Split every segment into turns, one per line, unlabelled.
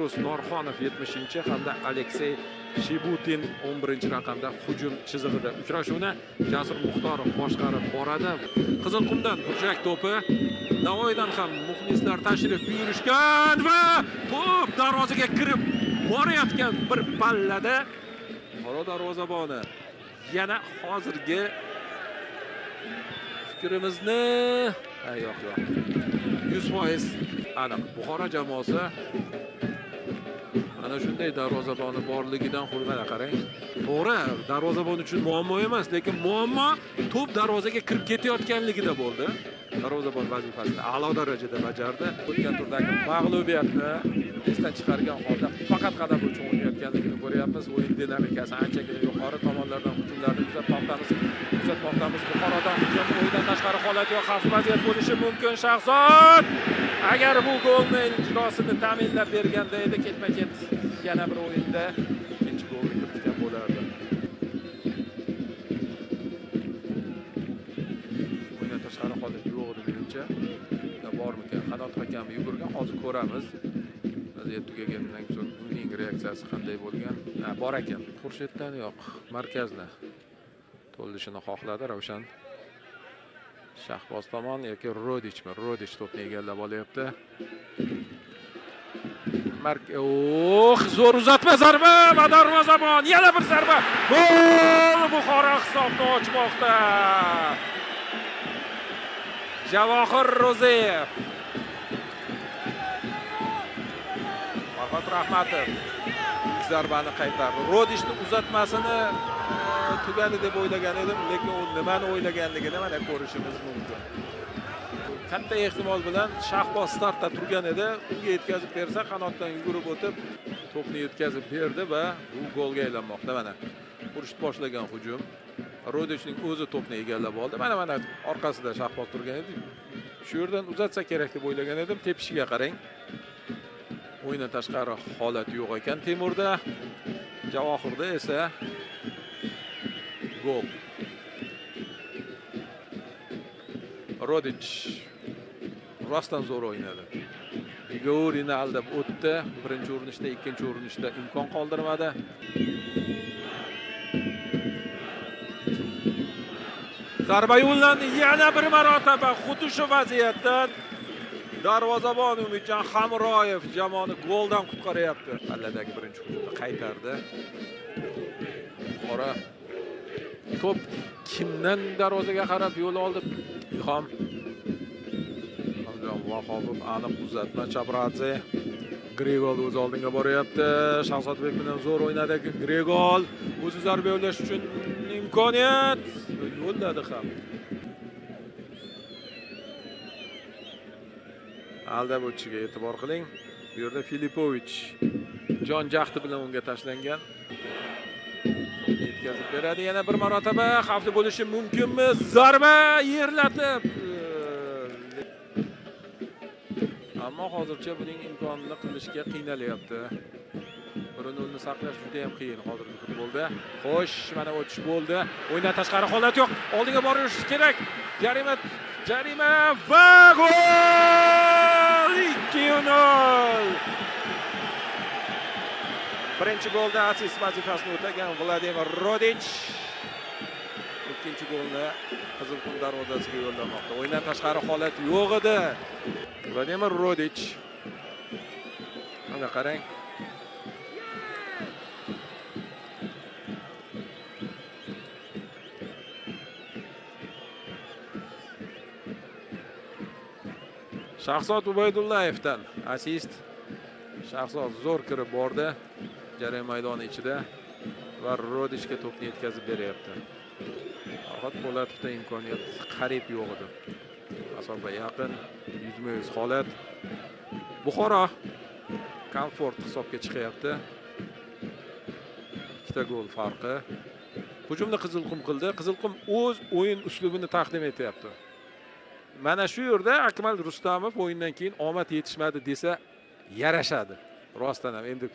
Belarus Norxonov 70-chi hamda Aleksey Shibutin 11-raqamda hujum chizig'ida uchrashuvni Jasur Muxtorov boshqarib boradi. Qizilqumdan burchak to'pi, Navoiydan ham muxlislar tashrif buyurishgan va to'p darvozaga kirib borayotgan bir pallada Buxoro darvozaboni yana hozirgi fikrimizni yo'q 100% aniq Buxoro jamoasi ana shunday darvozaboni borligidan xurmana qarang. To'g'ri, darvozabon uchun muammo emas, lekin muammo to'p darvozaga kirib ketayotganligida bo'ldi. Darvozabon vazifasini a'lo darajada bajardi. O'tgan turdagi mag'lubiyatni esdan chiqargan holda faqat qadam uchun o'ynayotganligini ko'ryapmiz. O'yin dinamikasi anchagina yuqori, tomonlardan hujumlarni kuzatmoqdamiz. Buxorodan hujum, o'yindan tashqari holat yo'q, xavf vaziyat bo'lishi mumkin. Shahzod agar bu golni ijrosini ta'minlab berganda edi, ketma-ket yana bir o'yinda ikkinchi golni kiritgan bo'lardi. O'yindan tashqari holat yo'q edi menimcha. Bormikan? Qanot hakami yugurgan, hozir ko'ramiz. Vaziyat tugagandan so'ng uning reaksiyasi qanday bo'lgan? Bor ekan. Xurshiddan yo'q, markazni to'lishini xohladi Ravshan. Shahboz tomon yoki Rodichmi? Rodich to'pni egallab olyapti. Zo'r uzatma zarba va darvozabon yana bir zarba. Gol! Buxoro hisobni ochmoqda. Javohir Ro'ziyev. Farhod Rahmatov zarbani qaytardi. Rodichning uzatmasini tugadi deb o'ylagan edim, lekin u nimani o'ylaganligini mana ko'rishimiz mumkin. Katta ehtimol bilan Shahboz startda turgan edi, unga yetkazib bersa qanotdan yugurib o'tib to'pni yetkazib berdi va bu golga aylanmoqda. Mana urishni boshlagan hujum. Rodichning o'zi to'pni egallab oldi. Mana orqasida Shahboz turgan edi. Shu yerdan uzatsa kerak deb o'ylagan edim. Tepishiga qarang. O'yindan tashqari holat yo'q ekan Temurda. Javohirda esa gol. Rodich rostdan zo'r o'ynadi. Go'rini aldab o'tdi. Birinchi urinishda, ikkinchi urinishda imkon qoldirmadi. Zarba yo'llandi yana bir marotaba xuddi shu vaziyatdan darvozabon Umidjon Hamroyev jamoani goldan qutqaryapti. Palladagi birinchi hujumni qaytardi. Qora to'p kimdan darvozaga qarab yo'l oldi? Ilhom Vahobov aniq uzatma. Chabradze Grigol o'z oldinga boryapti. Shahzodbek bilan zo'r o'ynadi. Grigol o'zi zarba yo'llash uchun imkoniyat yo'lladi ham. Aldab o'tishiga e'tibor qiling. Bu yerda Filipovich jon jahdi bilan unga tashlangan. Yetkazib beradi. Yana bir marotaba xavfli bo'lishi mumkinmi? Zarba yerlatib. Ammo hozircha buning imkonini qilishga qiynalyapti. 1-0 ni saqlash juda ham qiyin hozirgi futbolda. Xo'sh, mana o'tish bo'ldi. O'yindan tashqari holat yo'q. Oldinga borish kerak. Jarima va gol! 2-0. Birinchi golda assist vazifasini o'tagan Vladimir Rodich ikkinchi golni Qizilqum darvozasiga yo'llamoqda. O'yindan tashqari holat yo'q edi. Vladimir Rodich. Mana qarang. Shahzod Ubaydullayevdan assist. Shahzod zo'r kirib bordi jarima maydoni ichida va Rodichga to'pni yetkazib beryapti. Farhod Po'latovda imkoniyat qarib yo'q edi. Asoba yaqin, 100% holat. Buxoro komfort hisobga chiqyapti. 2 gol farqi. Hujumni Qizilqum qildi. Qizilqum o'z o'yin uslubini taqdim etyapti. Mana shu yerda Akmal Rustamov o'yindan keyin omad yetishmadi desa yarashadi. Rostdan ham endi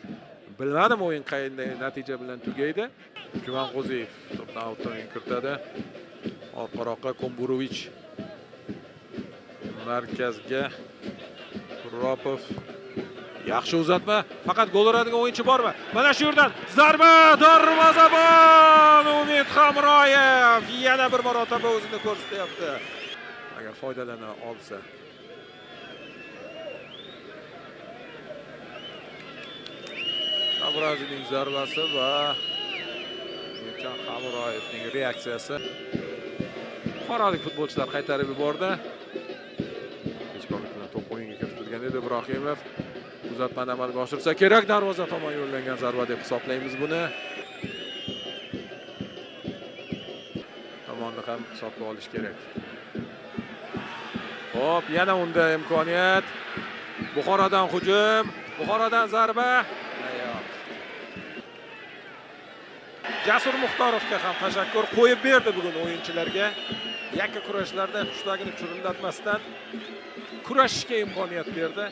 bilmadim o'yin qanday natija bilan tugaydi. Jumanqo'ziyev to'pni outdan kiritadi. Orqaroqqa Komburovich markazga Turopov Yaxshi uzatma. Faqat gol uradigan o'yinchi bormi? Mana shu yerdan zarba, darvozabon Umid Hamroyev yana bir marotaba o'zini ko'rsatyapti. Agar foydalana olsa. Hamroyevning zarbasi va Umidjon Hamroyevning reaksiyasi. Qoralik futbolchilar qaytarib yubordi. Kechqurun to'p o'yinga kiritilgan edi Ibrohimov. Uzatmani amalga oshirsa kerak, darvoza tomon yo'llangan zarba deb hisoblaymiz buni. Tomonni ham hisobga olish kerak. Xo'p, yana unda imkoniyat. Buxorodan hujum, Buxorodan zarba. Jasur Muxtorovga ham tashakkur qo'yib berdi bugun o'yinchilarga. Yakka kurashlarda hushligini churillatmasdan kurashishga imkoniyat berdi.